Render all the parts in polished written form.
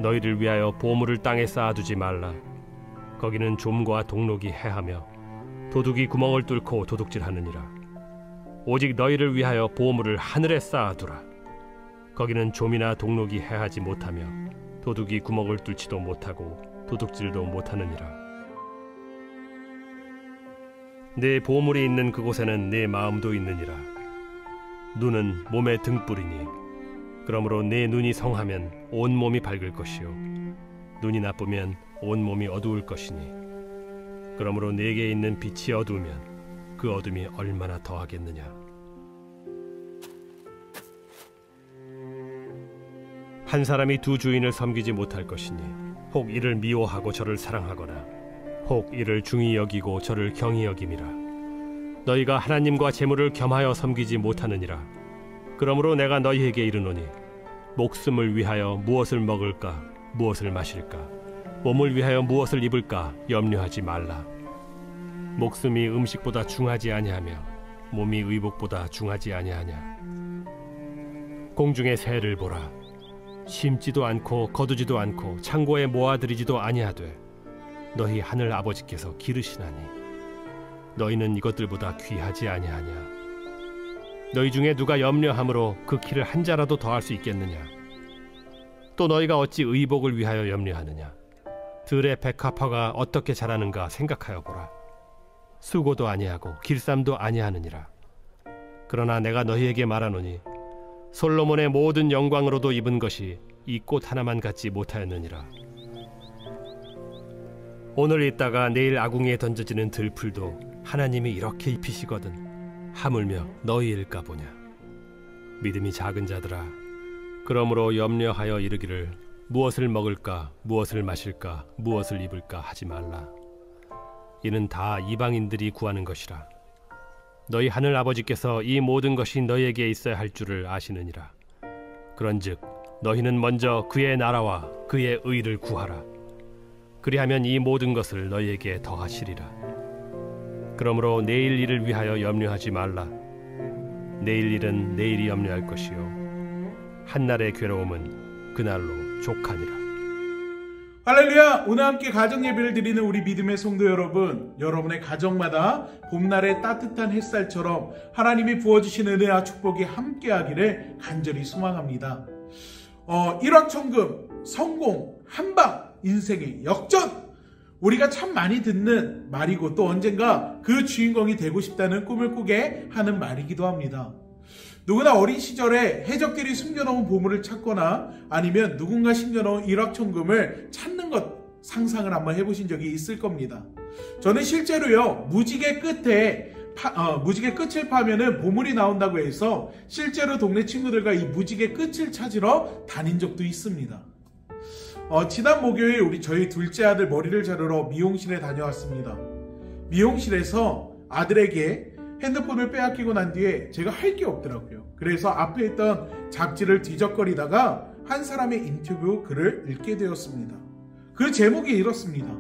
너희를 위하여 보물을 땅에 쌓아두지 말라. 거기는 좀과 동록이 해하며 도둑이 구멍을 뚫고 도둑질하느니라. 오직 너희를 위하여 보물을 하늘에 쌓아두라. 거기는 좀이나 동록이 해하지 못하며 도둑이 구멍을 뚫지도 못하고 도둑질도 못하느니라. 네 보물이 있는 그곳에는 네 마음도 있느니라. 눈은 몸의 등불이니 그러므로 네 눈이 성하면 온 몸이 밝을 것이요 눈이 나쁘면 온 몸이 어두울 것이니 그러므로 네게 있는 빛이 어두우면 그 어둠이 얼마나 더하겠느냐. 한 사람이 두 주인을 섬기지 못할 것이니 혹 이를 미워하고 저를 사랑하거나 혹 이를 중히 여기고 저를 경히 여김이라. 너희가 하나님과 재물을 겸하여 섬기지 못하느니라. 그러므로 내가 너희에게 이르노니 목숨을 위하여 무엇을 먹을까 무엇을 마실까 몸을 위하여 무엇을 입을까 염려하지 말라. 목숨이 음식보다 중하지 아니하며 몸이 의복보다 중하지 아니하냐. 공중의 새를 보라. 심지도 않고 거두지도 않고 창고에 모아들이지도 아니하되 너희 하늘 아버지께서 기르시나니 너희는 이것들보다 귀하지 아니하냐. 너희 중에 누가 염려함으로 그 키를 한 자라도 더할 수 있겠느냐. 또 너희가 어찌 의복을 위하여 염려하느냐. 들의 백합화가 어떻게 자라는가 생각하여 보라. 수고도 아니하고 길쌈도 아니하느니라. 그러나 내가 너희에게 말하노니 솔로몬의 모든 영광으로도 입은 것이 이 꽃 하나만 갖지 못하였느니라. 오늘 있다가 내일 아궁이에 던져지는 들풀도 하나님이 이렇게 입히시거든 하물며 너희일까 보냐. 믿음이 작은 자들아, 그러므로 염려하여 이르기를 무엇을 먹을까 무엇을 마실까 무엇을 입을까 하지 말라. 이는 다 이방인들이 구하는 것이라. 너희 하늘 아버지께서 이 모든 것이 너희에게 있어야 할 줄을 아시느니라. 그런즉 너희는 먼저 그의 나라와 그의 의를 구하라. 그리하면 이 모든 것을 너희에게 더하시리라. 그러므로 내일 일을 위하여 염려하지 말라. 내일 일은 내일이 염려할 것이요 한날의 괴로움은 그날로 족하니라. 할렐루야! 오늘 함께 가정 예배를 드리는 우리 믿음의 성도 여러분, 여러분의 가정마다 봄날의 따뜻한 햇살처럼 하나님이 부어주신 은혜와 축복이 함께하기를 간절히 소망합니다. 일확천금, 성공, 한방, 인생의 역전! 우리가 참 많이 듣는 말이고 또 언젠가 그 주인공이 되고 싶다는 꿈을 꾸게 하는 말이기도 합니다. 누구나 어린 시절에 해적들이 숨겨놓은 보물을 찾거나 아니면 누군가 숨겨놓은 일확천금을 찾는 것 상상을 한번 해보신 적이 있을 겁니다. 저는 실제로요, 무지개 끝을 파면은 보물이 나온다고 해서 실제로 동네 친구들과 이 무지개 끝을 찾으러 다닌 적도 있습니다. 지난 목요일 저희 둘째 아들 머리를 자르러 미용실에 다녀왔습니다. 미용실에서 아들에게 핸드폰을 빼앗기고 난 뒤에 제가 할 게 없더라고요. 그래서 앞에 있던 잡지를 뒤적거리다가 한 사람의 인터뷰 글을 읽게 되었습니다. 그 제목이 이렇습니다.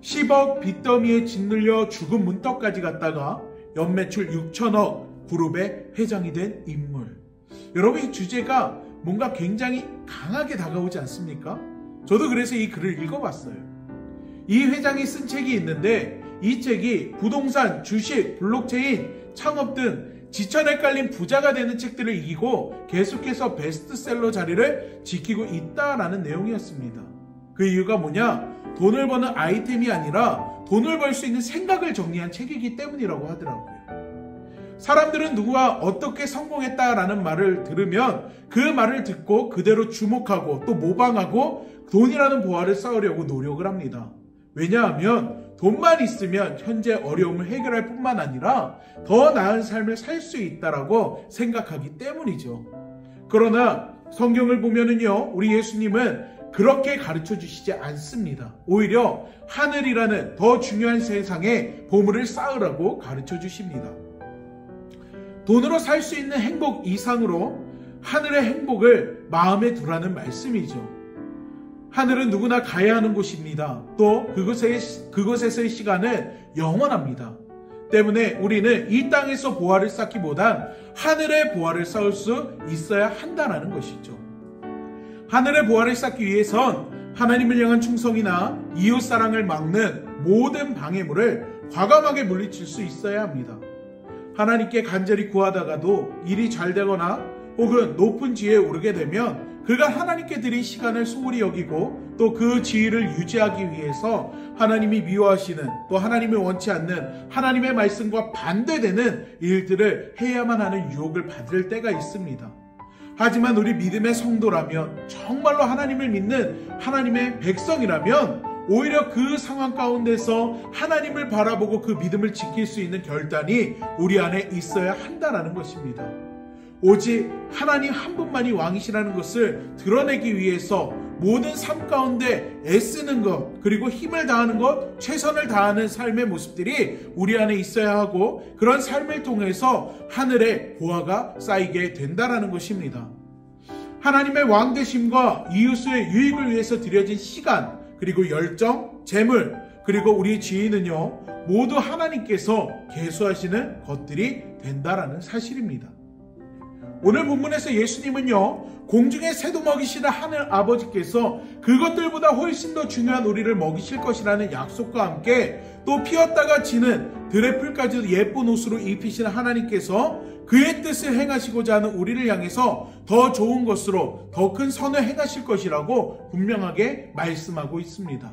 10억 빚더미에 짓눌려 죽은 문턱까지 갔다가 연매출 6천억 그룹의 회장이 된 인물. 여러분, 이 주제가 뭔가 굉장히 강하게 다가오지 않습니까? 저도 그래서 이 글을 읽어봤어요. 이 회장이 쓴 책이 있는데 이 책이 부동산, 주식, 블록체인, 창업 등 지천에 깔린 부자가 되는 책들을 이기고 계속해서 베스트셀러 자리를 지키고 있다라는 내용이었습니다. 그 이유가 뭐냐? 돈을 버는 아이템이 아니라 돈을 벌 수 있는 생각을 정리한 책이기 때문이라고 하더라고요. 사람들은 누구가 어떻게 성공했다라는 말을 들으면 그 말을 듣고 그대로 주목하고 또 모방하고 돈이라는 보화를 쌓으려고 노력을 합니다. 왜냐하면 돈만 있으면 현재 어려움을 해결할 뿐만 아니라 더 나은 삶을 살 수 있다라고 생각하기 때문이죠. 그러나 성경을 보면은요, 우리 예수님은 그렇게 가르쳐 주시지 않습니다. 오히려 하늘이라는 더 중요한 세상에 보물을 쌓으라고 가르쳐 주십니다. 돈으로 살 수 있는 행복 이상으로 하늘의 행복을 마음에 두라는 말씀이죠. 하늘은 누구나 가야 하는 곳입니다. 또 그곳에서의 시간은 영원합니다. 때문에 우리는 이 땅에서 보화를 쌓기보단 하늘의 보화를 쌓을 수 있어야 한다는 것이죠. 하늘의 보화를 쌓기 위해선 하나님을 향한 충성이나 이웃사랑을 막는 모든 방해물을 과감하게 물리칠 수 있어야 합니다. 하나님께 간절히 구하다가도 일이 잘 되거나 혹은 높은 지위에 오르게 되면 그가 하나님께 드린 시간을 소홀히 여기고 또 그 지위를 유지하기 위해서 하나님이 미워하시는 또 하나님이 원치 않는 하나님의 말씀과 반대되는 일들을 해야만 하는 유혹을 받을 때가 있습니다. 하지만 우리 믿음의 성도라면, 정말로 하나님을 믿는 하나님의 백성이라면 오히려 그 상황 가운데서 하나님을 바라보고 그 믿음을 지킬 수 있는 결단이 우리 안에 있어야 한다는 것입니다. 오직 하나님 한 분만이 왕이시라는 것을 드러내기 위해서 모든 삶 가운데 애쓰는 것, 그리고 힘을 다하는 것, 최선을 다하는 삶의 모습들이 우리 안에 있어야 하고, 그런 삶을 통해서 하늘의 보화가 쌓이게 된다는 것입니다. 하나님의 왕되심과 이웃의 유익을 위해서 드려진 시간, 그리고 열정, 재물, 그리고 우리 지위는요, 모두 하나님께서 계수하시는 것들이 된다라는 사실입니다. 오늘 본문에서 예수님은요, 공중의 새도 먹이시는 하늘 아버지께서 그것들보다 훨씬 더 중요한 우리를 먹이실 것이라는 약속과 함께, 또 피었다가 지는 들의 풀까지도 예쁜 옷으로 입히시는 하나님께서 그의 뜻을 행하시고자 하는 우리를 향해서 더 좋은 것으로 더 큰 선을 행하실 것이라고 분명하게 말씀하고 있습니다.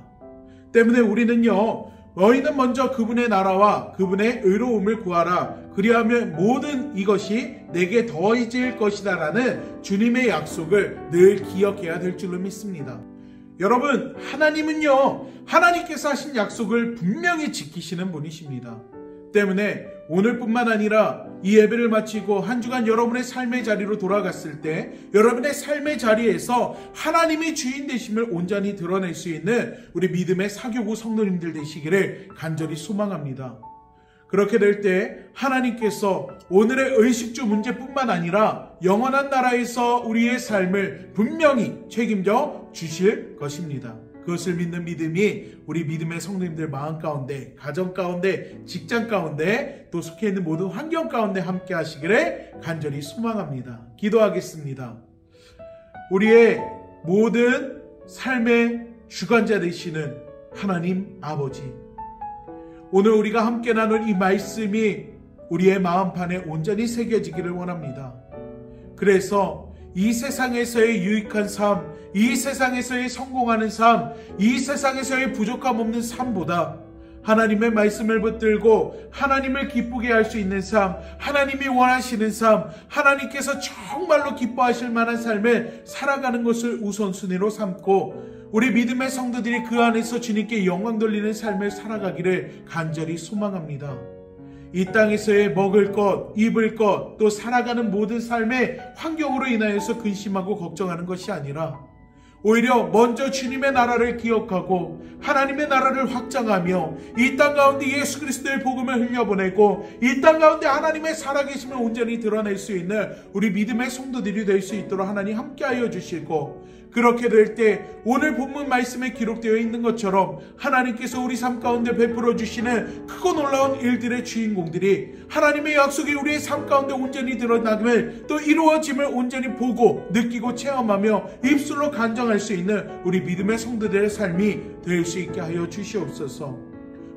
때문에 우리는요, 너희는 먼저 그분의 나라와 그분의 의로움을 구하라. 그리하면 모든 이것이 내게 더해질 것이다 라는 주님의 약속을 늘 기억해야 될 줄로 믿습니다. 여러분, 하나님은요, 하나님께서 하신 약속을 분명히 지키시는 분이십니다. 때문에 오늘뿐만 아니라 이 예배를 마치고 한 주간 여러분의 삶의 자리로 돌아갔을 때 여러분의 삶의 자리에서 하나님이 주인 되심을 온전히 드러낼 수 있는 우리 믿음의 사교구 성도님들 되시기를 간절히 소망합니다. 그렇게 될 때 하나님께서 오늘의 의식주 문제뿐만 아니라 영원한 나라에서 우리의 삶을 분명히 책임져 주실 것입니다. 그것을 믿는 믿음이 우리 믿음의 성도님들 마음 가운데, 가정 가운데, 직장 가운데, 또 속해 있는 모든 환경 가운데 함께 하시기를 간절히 소망합니다. 기도하겠습니다. 우리의 모든 삶의 주관자 되시는 하나님 아버지, 오늘 우리가 함께 나눌 이 말씀이 우리의 마음판에 온전히 새겨지기를 원합니다. 그래서 이 세상에서의 유익한 삶, 이 세상에서의 성공하는 삶, 이 세상에서의 부족함 없는 삶보다 하나님의 말씀을 붙들고 하나님을 기쁘게 할 수 있는 삶, 하나님이 원하시는 삶, 하나님께서 정말로 기뻐하실 만한 삶을 살아가는 것을 우선순위로 삼고 우리 믿음의 성도들이 그 안에서 주님께 영광 돌리는 삶을 살아가기를 간절히 소망합니다. 이 땅에서의 먹을 것, 입을 것, 또 살아가는 모든 삶의 환경으로 인하여서 근심하고 걱정하는 것이 아니라 오히려 먼저 주님의 나라를 기억하고 하나님의 나라를 확장하며 이 땅 가운데 예수 그리스도의 복음을 흘려보내고 이 땅 가운데 하나님의 살아계심을 온전히 드러낼 수 있는 우리 믿음의 성도들이 될 수 있도록 하나님 함께하여 주시고, 그렇게 될 때 오늘 본문 말씀에 기록되어 있는 것처럼 하나님께서 우리 삶 가운데 베풀어 주시는 크고 놀라운 일들의 주인공들이 하나님의 약속이 우리의 삶 가운데 온전히 드러나길, 또 이루어짐을 온전히 보고 느끼고 체험하며 입술로 간증할 수 있는 우리 믿음의 성도들의 삶이 될 수 있게 하여 주시옵소서.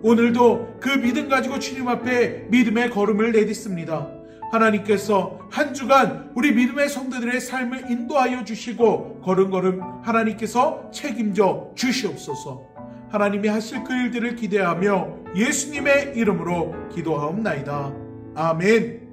오늘도 그 믿음 가지고 주님 앞에 믿음의 걸음을 내딛습니다. 하나님께서 한 주간 우리 믿음의 성도들의 삶을 인도하여 주시고 걸음걸음 하나님께서 책임져 주시옵소서. 하나님이 하실 그 일들을 기대하며 예수님의 이름으로 기도하옵나이다. 아멘.